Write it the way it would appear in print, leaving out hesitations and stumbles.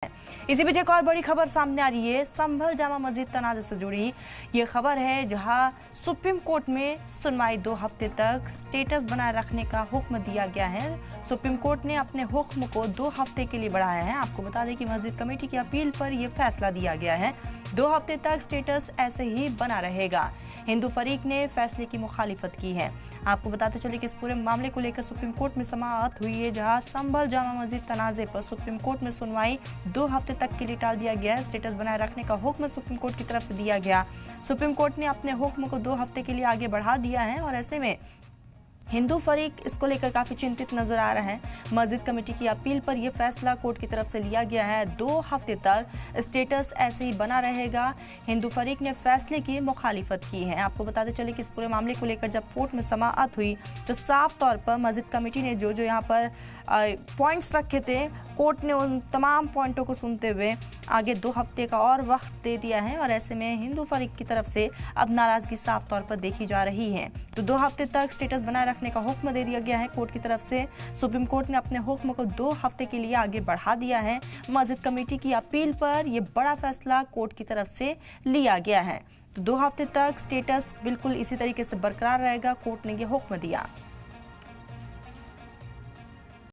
इसी बीच एक और बड़ी खबर सामने आ रही है। संभल जामा मस्जिद तनाज़े से जुड़ी ये खबर है, जहां सुप्रीम कोर्ट में सुनवाई 2 हफ्ते तक स्टेटस बनाए रखने का हुक्म दिया गया है। सुप्रीम कोर्ट ने अपने हुक्म को 2 हफ्ते के लिए बढ़ाया है। आपको बता दें कि मस्जिद कमेटी की अपील पर यह फैसला दिया गया है। 2 हफ्ते तक स्टेटस ऐसे ही बना रहेगा। हिंदू फरीक ने फैसले की मुखालिफत की है। आपको बताते चले कि इस पूरे मामले को लेकर सुप्रीम कोर्ट में समाअत हुई है, जहां संभल जामा मस्जिद तनाज़े पर सुप्रीम कोर्ट में सुनवाई 2 हफ्ते तक के लिए टाल दिया गया है। स्टेटस बनाए रखने का हुक्म सुप्रीम कोर्ट की तरफ से दिया गया। सुप्रीम कोर्ट ने अपने हुक्म को 2 हफ्ते के लिए आगे बढ़ा दिया है और ऐसे में हिंदू फरीक इसको लेकर काफी चिंतित नजर आ रहा है। मस्जिद कमेटी की अपील पर यह फैसला कोर्ट की तरफ से लिया गया है। 2 हफ्ते तक स्टेटस ऐसे ही बना रहेगा। हिंदू फरीक ने फैसले की मुखालिफत की है। आपको बताते चले कि इस पूरे मामले को लेकर जब कोर्ट में समाअत हुई तो साफ तौर पर मस्जिद कमेटी ने जो यहाँ पर पॉइंट्स रखे थे, कोर्ट ने उन तमाम पॉइंटों को सुनते हुए आगे 2 हफ्ते का और वक्त दे दिया है और ऐसे में हिंदू फरीक की तरफ से अब नाराजगी साफ तौर पर देखी जा रही है। तो 2 हफ्ते तक स्टेटस बनाए रखने का हुक्म दे दिया गया है कोर्ट की तरफ से। सुप्रीम कोर्ट ने अपने हुक्म को 2 हफ्ते के लिए आगे बढ़ा दिया है। मस्जिद कमेटी की अपील पर यह बड़ा फैसला कोर्ट की तरफ से लिया गया है। तो 2 हफ्ते तक स्टेटस बिल्कुल इसी तरीके से बरकरार रहेगा, कोर्ट ने यह हुक्म दिया।